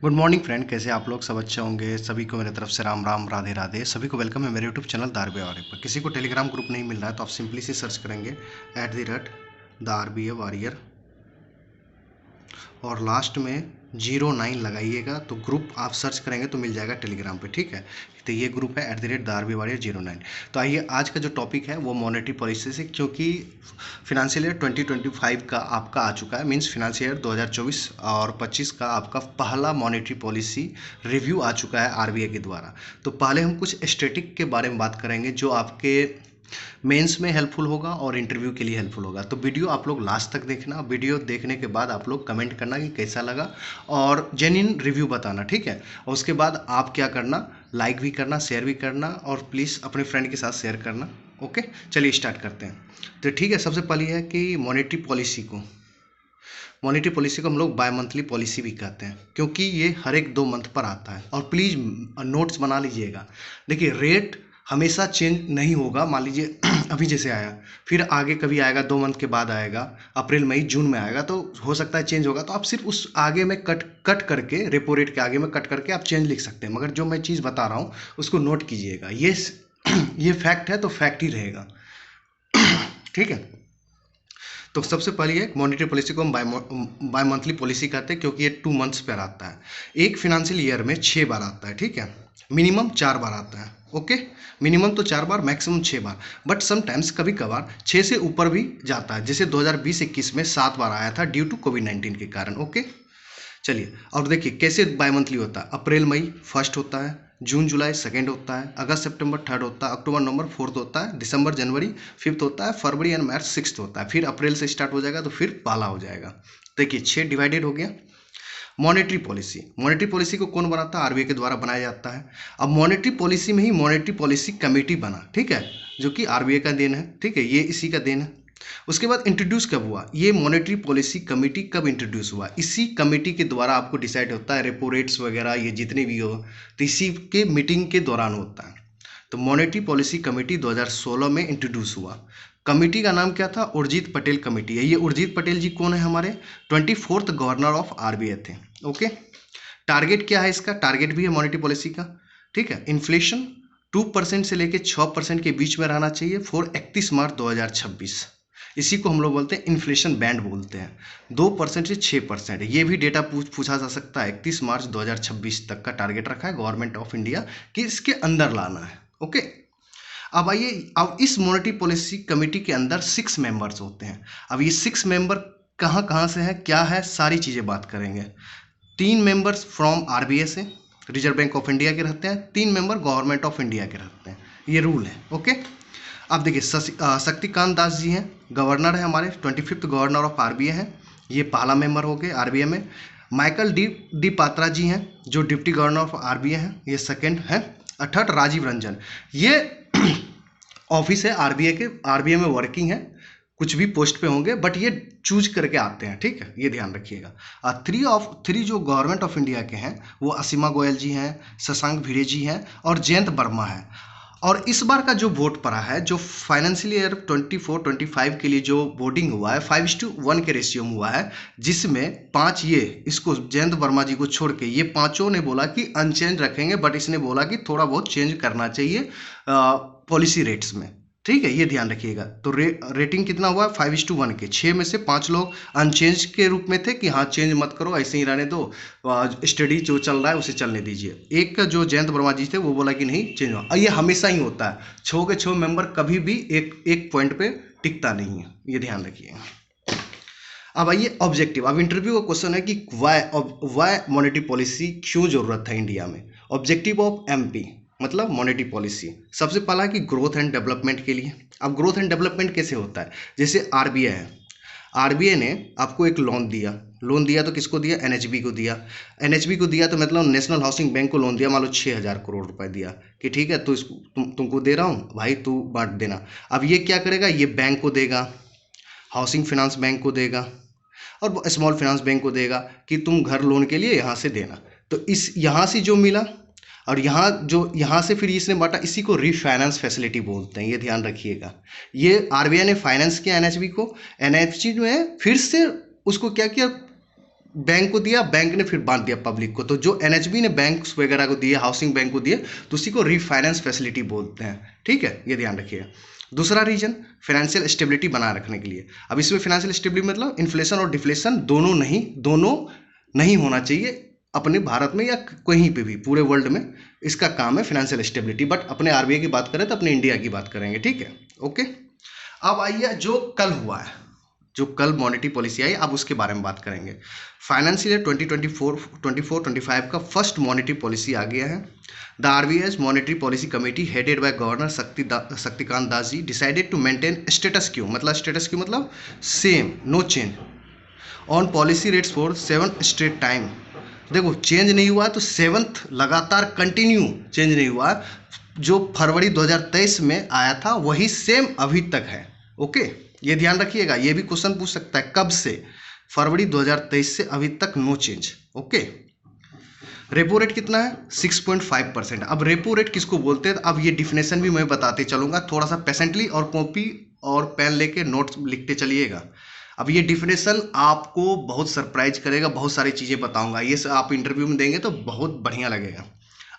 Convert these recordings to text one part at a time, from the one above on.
Good morning friend, कैसे आप लोग सब अच्छे होंगे। सभी को मेरे तरफ से राम राम राधे राधे। सभी को वेलकम है मेरे YouTube channel the RBA warrior पर। किसी को टेलीग्राम ग्रुप नहीं मिल रहा है तो आप सिंपली से सर्च करेंगे @ द आरबीए वॉरियर और लास्ट में 09 लगाइएगा तो ग्रुप आप सर्च करेंगे तो मिल जाएगा टेलीग्राम पे। ठीक है, तो ये ग्रुप है @ द आरबीए वॉरियर 09। तो आइए आज का जो टॉपिक है वो मॉनेटरी पॉलिसी से, क्योंकि फिनेंशियल ईयर 2025 का आपका आ चुका है, मींस फिनेंशियल ईयर 2024 और 25 का आपका पहला मॉनेटरी पॉलिसी रिव्यू आ चुका है आरबीआई के द्वारा। तो पहले हम कुछ स्टैटिक के बारे में बात करेंगे जो आपके मेंस में हेल्पफुल होगा और इंटरव्यू के लिए हेल्पफुल होगा। तो वीडियो आप लोग लास्ट तक देखना। वीडियो देखने के बाद आप लोग कमेंट करना कि कैसा लगा और जेन्युइन रिव्यू बताना। ठीक है, और उसके बाद आप क्या करना, लाइक भी करना, शेयर भी करना और प्लीज़ अपने फ्रेंड के साथ शेयर करना। ओके, चलिए स्टार्ट करते हैं। तो ठीक है, सबसे पहले है कि मॉनेटरी पॉलिसी को हम लोग बाय मंथली पॉलिसी भी कहते हैं, क्योंकि ये हर एक 2 मंथ पर आता है। और प्लीज़ नोट्स बना लीजिएगा। देखिए, रेट हमेशा चेंज नहीं होगा। मान लीजिए अभी जैसे आया, फिर आगे कभी आएगा, 2 मंथ के बाद आएगा, अप्रैल मई जून में आएगा, तो हो सकता है चेंज होगा। तो आप सिर्फ उस आगे में कट करके, रेपो रेट के आगे में कट करके आप चेंज लिख सकते हैं। मगर जो मैं चीज़ बता रहा हूँ उसको नोट कीजिएगा। ये फैक्ट है तो फैक्ट ही रहेगा। ठीक है, तो सबसे पहले है मॉनेटरी पॉलिसी को हम बाय मंथली पॉलिसी कहते हैं, क्योंकि ये 2 मंथ्स पर आता है। एक फिनेंशियल ईयर में 6 बार आता है। ठीक है, मिनिमम 4 बार आता है। ओके, मिनिमम तो 4 बार, मैक्सिमम 6 बार, बट समटाइम्स कभी कभार 6 से ऊपर भी जाता है। जैसे 2020-21 में 7 बार आया था ड्यू टू कोविड-19 के कारण। ओके, चलिए और देखिए कैसे बाय मंथली होता है। अप्रैल मई फर्स्ट होता है, जून जुलाई सेकेंड होता है, अगस्त सितंबर थर्ड होता है, अक्टूबर नवंबर फोर्थ होता है, दिसंबर जनवरी फिफ्थ होता है, फरवरी एंड मार्च सिक्स्थ होता है, फिर अप्रैल से स्टार्ट हो जाएगा तो फिर पहला हो जाएगा। देखिए 6 डिवाइडेड हो गया। मॉनेटरी पॉलिसी को कौन बनाता है? आरबीआई के द्वारा बनाया जाता है। अब मॉनेटरी पॉलिसी में ही मॉनेटरी पॉलिसी कमेटी बना, ठीक है, जो कि आरबीआई का देन है। ठीक है, ये इसी का देन है। उसके बाद इंट्रोड्यूस कब हुआ? ये मॉनेटरी पॉलिसी कमेटी कब इंट्रोड्यूस हुआ? इसी कमेटी के द्वारा आपको डिसाइड होता है रेपो रेट्स वगैरह, ये जितने भी हो, तो इसी के मीटिंग के दौरान होता है। तो मॉनेटरी पॉलिसी कमेटी 2016 में इंट्रोड्यूस हुआ। कमेटी का नाम क्या था? उर्जित पटेल कमेटी है। ये उर्जित पटेल जी कौन है? हमारे 24th गवर्नर ऑफ आरबीआई थे। ओके, टारगेट क्या है इसका? टारगेट भी है मॉनेटरी पॉलिसी का। ठीक है, इन्फ्लेशन 2% से लेकर 6% के बीच में रहना चाहिए फॉर 31 मार्च 2026। इसी को हम लोग बोलते हैं इन्फ्लेशन बैंड बोलते हैं। 2% से 6%, ये भी डेटा पूछा जा सकता है। 31 मार्च 2026 तक का टारगेट रखा है गवर्नमेंट ऑफ इंडिया कि इसके अंदर लाना है। ओके, अब आइए, अब इस मॉनेटरी पॉलिसी कमेटी के अंदर 6 मेंबर्स होते हैं। अब ये 6 मेंबर कहाँ कहाँ से है, क्या है, सारी चीज़ें बात करेंगे। 3 मेंबर्स फ्रॉम आरबीआई से, रिजर्व बैंक ऑफ इंडिया के रहते हैं। 3 मेंबर गवर्नमेंट ऑफ इंडिया के रहते हैं। ये रूल है। ओके, अब देखिए शक्तिकांत दास जी हैं, गवर्नर है हमारे, 25th गवर्नर ऑफ आरबीआई हैं। ये पहला मेंबर हो गए आरबीआई में। माइकल डी पात्रा जी हैं जो डिप्टी गवर्नर ऑफ आरबीआई हैं, ये सेकंड है। थर्ड राजीव रंजन, ये ऑफिस है आरबीआई के, आरबीआई में वर्किंग है, कुछ भी पोस्ट पे होंगे बट ये चूज करके आते हैं। ठीक है, ये ध्यान रखिएगा। 3 जो गवर्नमेंट ऑफ इंडिया के हैं वो असीमा गोयल जी हैं, शशांक भिड़े जी हैं और जयंत वर्मा है। और इस बार का जो वोट पड़ा है, जो फाइनेंशियल ईयर 24-25 के लिए जो वोटिंग हुआ है, 5:1 के रेशियो में हुआ है, जिसमें 5 ये इसको जयंत वर्मा जी को छोड़ के ये पांचों ने बोला कि अनचेंज रखेंगे, बट इसने बोला कि थोड़ा बहुत चेंज करना चाहिए पॉलिसी रेट्स में। ठीक है, ये ध्यान रखिएगा। तो रेटिंग कितना हुआ? 5:1 के। 6 में से 5 लोग अनचेंज के रूप में थे कि हाँ चेंज मत करो, ऐसे ही रहने दो, स्टडी जो चल रहा है उसे चलने दीजिए। एक का जो जयंत वर्मा जी थे वो बोला कि नहीं चेंज हो। ये हमेशा ही होता है, 6 के 6 मेंबर कभी भी एक पॉइंट पे टिकता नहीं है, ये ध्यान रखिए। अब आइए ऑब्जेक्टिव। अब इंटरव्यू का क्वेश्चन है कि वाई मॉनेटरी पॉलिसी क्यों जरूरत है इंडिया में। ऑब्जेक्टिव ऑफ एमपी मतलब मॉनेटरी पॉलिसी, सबसे पहला कि ग्रोथ एंड डेवलपमेंट के लिए। अब ग्रोथ एंड डेवलपमेंट कैसे होता है? जैसे आरबीआई है, आरबीआई ने आपको एक लोन दिया तो किसको दिया? एनएचबी को दिया। एनएचबी को दिया तो मतलब नेशनल हाउसिंग बैंक को लोन दिया, मान लो 6,000 करोड़ रुपए दिया कि ठीक है, तो इसको तुमको दे रहा हूँ भाई, तू बांट देना। अब ये क्या करेगा? ये बैंक को देगा, हाउसिंग फाइनेंस बैंक को देगा और स्मॉल फाइनेंस बैंक को देगा कि तुम घर लोन के लिए यहाँ से देना। तो इस यहाँ से जो मिला और यहाँ से फिर इसने बांटा, इसी को रीफाइनेंस फैसिलिटी बोलते हैं, ये ध्यान रखिएगा। ये आरबीआई ने फाइनेंस किया एनएचबी को, एनएचबी में फिर से उसको क्या किया? बैंक को दिया, बैंक ने फिर बांट दिया पब्लिक को। तो जो एनएचबी ने बैंक वगैरह को दिए, हाउसिंग बैंक को दिए, तो उसी को रीफाइनेंस फैसिलिटी बोलते हैं। ठीक है, ये ध्यान रखिएगा। दूसरा रीजन फाइनेंशियल स्टेबिलिटी बनाए रखने के लिए। अब इसमें फाइनेंशियल स्टेबिलिटी मतलब इन्फ्लेशन और डिफ्लेशन दोनों नहीं होना चाहिए अपने भारत में या कहीं पे भी पूरे वर्ल्ड में। इसका काम है फाइनेंशियल स्टेबिलिटी। बट अपने आरबीआई की बात करें तो अपने इंडिया की बात करेंगे। ठीक है, ओके। अब आइए जो कल हुआ है, जो कल मॉनेटरी पॉलिसी आई, अब उसके बारे में बात करेंगे। फाइनेंशियल ईयर 2024-25 का फर्स्ट मॉनेटरी पॉलिसी आ गया है। The RBI monetary policy committee headed by governor Shaktikanta Das ji decided to maintain status quo मतलब same, no change on policy rates for 7 straight time. देखो, चेंज नहीं हुआ तो 7th लगातार कंटिन्यू चेंज नहीं हुआ। जो फरवरी 2023 में आया था वही सेम अभी तक है। ओके, ये ध्यान रखिएगा। ये भी क्वेश्चन पूछ सकता है कब से, फरवरी 2023 से अभी तक no change. Okay. Repo rate कितना है? 6.5%। अब रेपो रेट किसको बोलते हैं, अब ये डिफिनेशन भी मैं बताते चलूंगा। थोड़ा सा पेशेंटली और कॉपी और पेन लेके नोट्स लिखते चलिएगा। अब ये डिफिनेशन आपको बहुत सरप्राइज करेगा, बहुत सारी चीज़ें बताऊंगा। ये आप इंटरव्यू में देंगे तो बहुत बढ़िया लगेगा।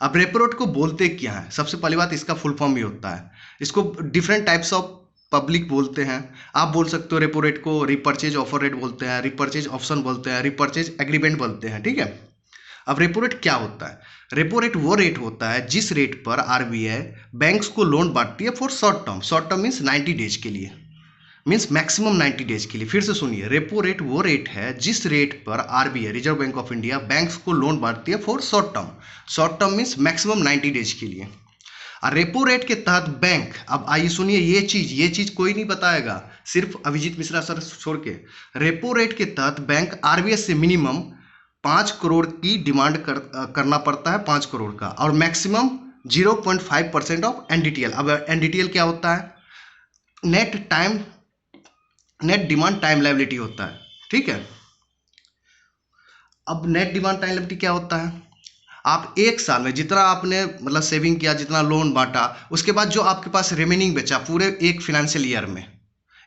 अब रेपो रेट को बोलते क्या है? सबसे पहली बात, इसका फुल फॉर्म भी होता है। इसको डिफरेंट टाइप्स ऑफ पब्लिक बोलते हैं। आप बोल सकते हो रेपो रेट को रिपर्चेज ऑफर रेट बोलते हैं, रिपर्चेज ऑप्शन बोलते हैं, रिपर्चेज एग्रीमेंट बोलते हैं। ठीक है। अब रेपो रेट क्या होता है? रेपो रेट वो रेट होता है जिस रेट पर आरबीआई बैंक्स को लोन बांटती है for short term. Short term means 90 days के लिए, मीन्स मैक्सिमम 90 डेज के लिए। फिर से सुनिए, रेपो रेट वो रेट है जिस रेट पर RBI reserve bank of India banks को लोन बांटती है for short term. Short term means maximum 90 days के लिए। और रेपो रेट के तहत बैंक, अब आइए सुनिए, ये चीज कोई नहीं बताएगा, सिर्फ अभिजीत मिश्रा सर छोड़ के। रेपो रेट के तहत बैंक आरबीआई से मिनिमम 5 करोड़ की डिमांड करना पड़ता है, 5 करोड़ का, और मैक्सिमम 0.5% ऑफ एनडीटीएल। अब एनडीटीएल क्या होता है? नेट डिमांड टाइम लायबिलिटी होता है। ठीक है। अब नेट डिमांड टाइम लायबिलिटी क्या होता है? आप एक साल में जितना आपने मतलब सेविंग किया, जितना लोन बांटा, उसके बाद जो आपके पास रिमेनिंग बचा पूरे एक फाइनेंशियल ईयर में,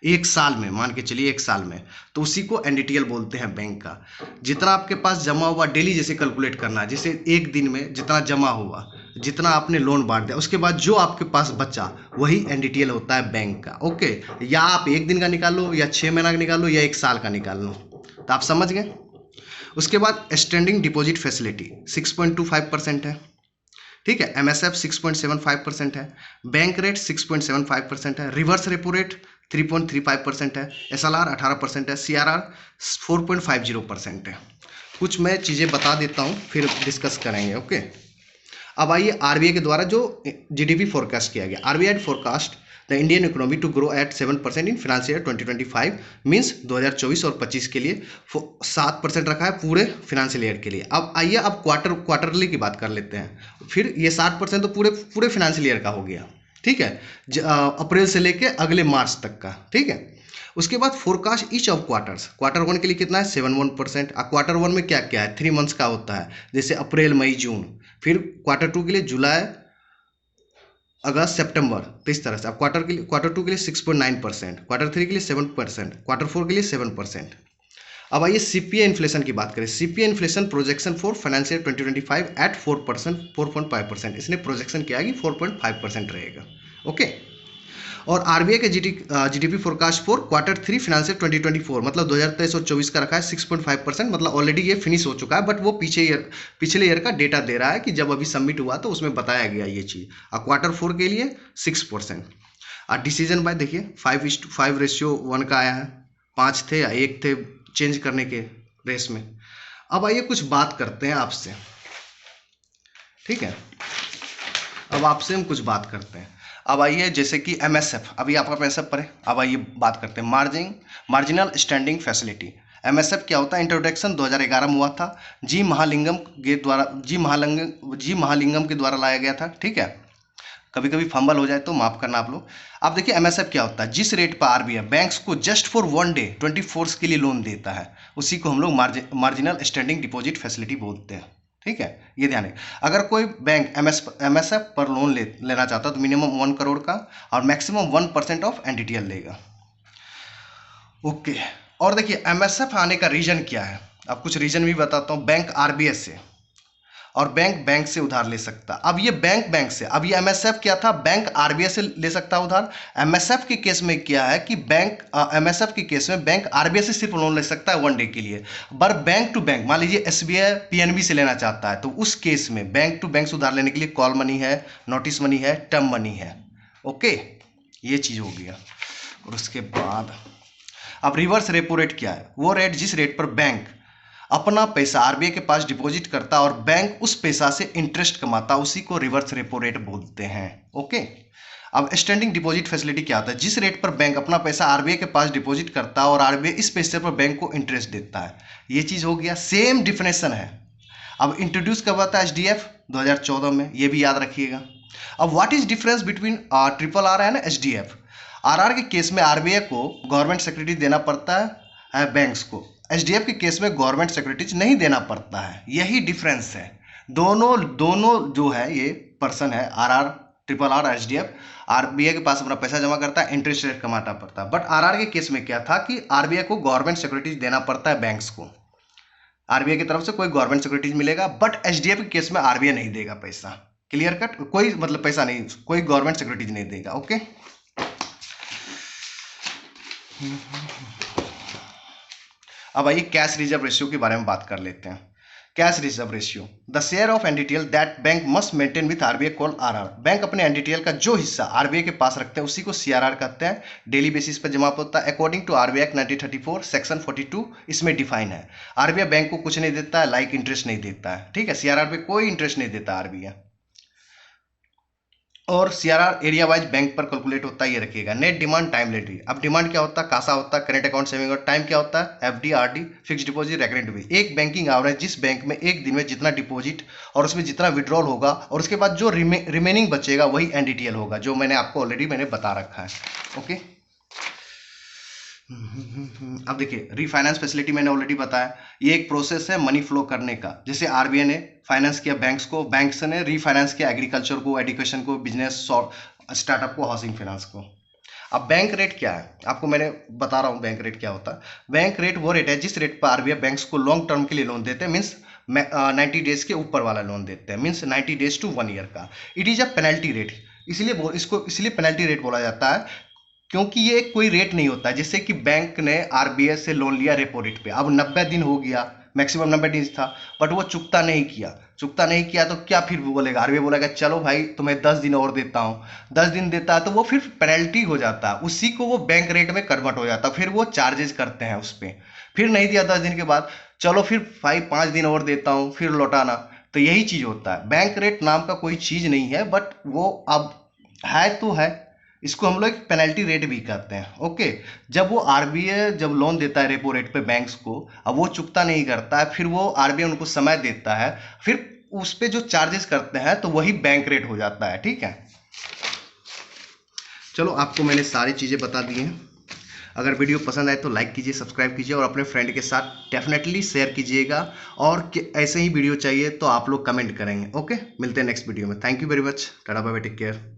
एक साल में, मान के चलिए एक साल में, तो उसी को एनडीटीएल बोलते हैं बैंक का। जितना आपके पास जमा हुआ डेली जैसे कैलकुलेट करना है, जैसे एक दिन में जितना जमा हुआ, जितना आपने लोन बांट दिया, उसके बाद जो आपके पास बचा वही एनडीटीएल होता है बैंक का। ओके, या आप एक दिन का निकालो, या 6 महीना का निकालो, या एक साल का निकाल लो। तो आप समझ गए। उसके बाद स्टैंडिंग डिपॉजिट फैसिलिटी 6.25% है। ठीक है। एमएसएफ 6.75% है। बैंक रेट 6.75% है। रिवर्स रेपो रेट 3.35% है। एसएलआर 18% है। सीआरआर 4.50% है। कुछ मैं चीज़ें बता देता हूँ, फिर डिस्कस करेंगे। ओके। अब आइए आरबीआई के द्वारा जो जीडीपी फोरकास्ट किया गया। RBI forecast the Indian economy to grow at 7% in financial year 2025, means 2024 और 25 के लिए 7% रखा है पूरे फाइनेंशियल ईयर के लिए। अब आइए अब क्वार्टरली की बात कर लेते हैं। फिर ये 7% तो पूरे फाइनेंशियल ईयर का हो गया। ठीक है, अप्रैल से लेके अगले मार्च तक का। ठीक है। उसके बाद forecast each of quarters. Quarter 1 के लिए कितना है? 7.1%। क्वार्टर 1 में क्या क्या है? 3 मंथ्स का होता है, जैसे अप्रैल, मई, जून। फिर क्वार्टर 2 के लिए जुलाई, अगस्त, सितंबर। तो इस तरह से अब क्वार्टर 2 के लिए 6.9%, क्वार्टर 3 के लिए 7%, क्वार्टर 4 के लिए 7%। अब आइए सीपीआई इन्फ्लेशन की बात करें। CPI inflation projection for financial 2025 at 4%, 4.5%। इसने प्रोजेक्शन किया कि 4.5% रहेगा। ओके। और आरबीआई के GDP forecast for quarter 3 financial 2024, मतलब 2023 और 24 का रखा है 6.5%। मतलब ऑलरेडी ये फिनिश हो चुका है, बट वो पिछले ईयर का डेटा दे रहा है कि जब अभी सबमिट हुआ तो उसमें बताया गया ये चीज़। और क्वार्टर 4 के लिए 6%। और डिसीजन बाय देखिए 5:1 का आया है। 5 थे या 1 थे चेंज करने के रेस में। अब आइए कुछ बात करते हैं आपसे। ठीक है। अब आपसे हम कुछ बात करते हैं। अब आइए जैसे कि एमएसएफ, अभी आपका एमएसएफ पर है। अब आइए बात करते हैं मार्जिनल स्टैंडिंग फैसिलिटी। एमएसएफ क्या होता है? इंट्रोडक्शन 2011 में हुआ था। जी महालिंगम के द्वारा लाया गया था। ठीक है। कभी कभी फंबल हो जाए तो माफ करना आप लोग। अब देखिए एमएसएफ क्या होता है? जिस रेट पर आरबीआई बैंक्स को जस्ट फॉर 1 डे 24 के लिए लोन देता है, उसी को हम लोग मार्जिनल स्टैंडिंग डिपॉजिट फैसिलिटी बोलते हैं। ठीक है, ये ध्यान है। अगर कोई बैंक एमएसएफ पर लोन लेना चाहता है तो मिनिमम 1 करोड़ का और मैक्सिमम 1% ऑफ एनडीटीएल लेगा। ओके। और देखिए एमएसएफ आने का रीजन क्या है? अब कुछ रीजन भी बताता हूँ। बैंक आरबीआई से और बैंक से उधार ले सकता। अब ये बैंक से, अब ये एमएसएफ क्या था, बैंक आरबीआई से ले सकता उधार। एमएसएफ के केस में क्या है कि एमएसएफ के केस में बैंक आरबीआई से सिर्फ लोन ले सकता है 1 डे के लिए। पर बैंक टू बैंक, मान लीजिए एसबीआई पीएनबी से लेना चाहता है, तो उस केस में बैंक टू बैंक से उधार लेने के लिए कॉल मनी है, नोटिस मनी है, टर्म मनी है। ओके, ये चीज हो गया। और उसके बाद अब रिवर्स रेपो रेट क्या है, वो रेट जिस रेट पर बैंक अपना पैसा आरबीआई के पास डिपॉजिट करता और बैंक उस पैसा से इंटरेस्ट कमाता, उसी को रिवर्स रेपो रेट बोलते हैं। ओके, अब स्टैंडिंग डिपॉजिट फैसिलिटी क्या होता है, जिस रेट पर बैंक अपना पैसा आरबीआई के पास डिपॉजिट करता है और आरबीआई इस पैसे पर बैंक को इंटरेस्ट देता है। ये चीज हो गया, सेम डिफिनेशन है। अब इंट्रोड्यूस कब हुआ था एचडीएफ, 2014 में, ये भी याद रखिएगा। अब what is difference between triple R and HDF. RR के केस में आरबीआई को गवर्नमेंट सिक्योरिटी देना पड़ता है बैंक्स को, एचडीएफ के केस में गवर्नमेंट सिक्योरिटीज नहीं देना पड़ता है। यही डिफरेंस है। दोनों जो है ये पर्सन है, RR, triple R, HDF, RBI के पास अपना पैसा जमा करता है, इंटरेस्ट रेट कमाना पड़ता है। बट आरआर के केस में क्या था कि आरबीआई को गवर्नमेंट सिक्योरिटीज देना पड़ता है बैंक्स को, आरबीआई की तरफ से कोई गवर्नमेंट सिक्योरिटीज मिलेगा। बट एचडीएफ के केस में आरबीआई नहीं देगा पैसा, क्लियर कट, कोई मतलब पैसा नहीं, कोई गवर्नमेंट सिक्योरिटीज नहीं देगा। ओके, अब आइए कैश रिजर्व रेशियो के बारे में बात कर लेते हैं। Cash reserve ratio, the share of NDTL that bank must maintain with RBI called RR. Bank अपने एनडीटीएल का जो हिस्सा आरबीआई के पास रखते हैं उसी को सीआरआर कहते हैं। डेली बेसिस पर जमा होता है according to RBI act 1934 section 42, इसमें डिफाइन है। आरबीआई बैंक को कुछ नहीं देता है, लाइक इंटरेस्ट नहीं देता है, ठीक है, सीआरआर पे कोई इंटरेस्ट नहीं देता आरबीआई। और सीआरआर एरिया वाइज बैंक पर कैलकुलेट होता है, ये रखिएगा। Net demand, time limit. अब डिमांड क्या होता है, कासा होता है, करेंट अकाउंट सेविंग, और टाइम क्या होता है, FD, RD, fixed deposit, recurring deposit. एक बैंकिंग एवरेज, जिस बैंक में एक दिन में जितना डिपॉजिट और उसमें जितना विड्रॉल होगा और उसके बाद जो रिमेनिंग बचेगा वही एनडीटीएल होगा, जो मैंने आपको ऑलरेडी बता रखा है। ओके, अब देखिए रीफाइनेंस फैसिलिटी मैंने ऑलरेडी बताया, ये एक प्रोसेस है मनी फ्लो करने का। जैसे आरबीआई ने फाइनेंस किया बैंक्स को, बैंक्स ने रीफाइनेंस किया एग्रीकल्चर को, एजुकेशन को, बिजनेस, स्टार्टअप को, हाउसिंग फाइनेंस को। अब बैंक रेट क्या है, आपको मैंने बता रहा हूँ बैंक रेट क्या होता है। बैंक रेट वो रेट है जिस रेट पर आरबीआई बैंक्स को लॉन्ग टर्म के लिए लोन देते हैं, मीन्स 90 डेज के ऊपर वाला लोन देते हैं, मीन्स 90 डेज टू 1 ईयर का। It is a penalty rate, इसलिए पेनल्टी रेट बोला जाता है क्योंकि ये कोई रेट नहीं होता है। जैसे कि बैंक ने आरबीआई से लोन लिया रेपो रेट पे, अब 90 दिन हो गया, मैक्सिमम 90 दिन था, बट वो चुकता नहीं किया तो क्या फिर बोलेगा, आरबीआई बोलेगा चलो भाई तुम्हें 10 दिन और देता हूँ, 10 दिन देता है तो वो फिर पेनल्टी हो जाता है, उसी को वो बैंक रेट में कन्वर्ट हो जाता है, फिर वो चार्जेस करते हैं उस पर। फिर नहीं दिया 10 दिन के बाद, चलो फिर 5 दिन और देता हूँ, फिर लौटाना। तो यही चीज होता है, बैंक रेट नाम का कोई चीज नहीं है, बट वो अब है तो है, इसको हम लोग पेनल्टी रेट भी कहते हैं। ओके, जब वो आरबीआई जब लोन देता है रेपो रेट पे बैंक्स को, अब वो चुकता नहीं करता है, फिर वो आरबीआई उनको समय देता है, फिर उस पे जो चार्जेस करते हैं तो वही बैंक रेट हो जाता है। ठीक है, चलो आपको मैंने सारी चीज़ें बता दी हैं। अगर वीडियो पसंद आए तो लाइक कीजिए, सब्सक्राइब कीजिए और अपने फ्रेंड के साथ डेफिनेटली शेयर कीजिएगा। और ऐसे ही वीडियो चाहिए तो आप लोग कमेंट करेंगे। ओके, मिलते हैं नेक्स्ट वीडियो में। Thank you very much, tata bye bye, take care.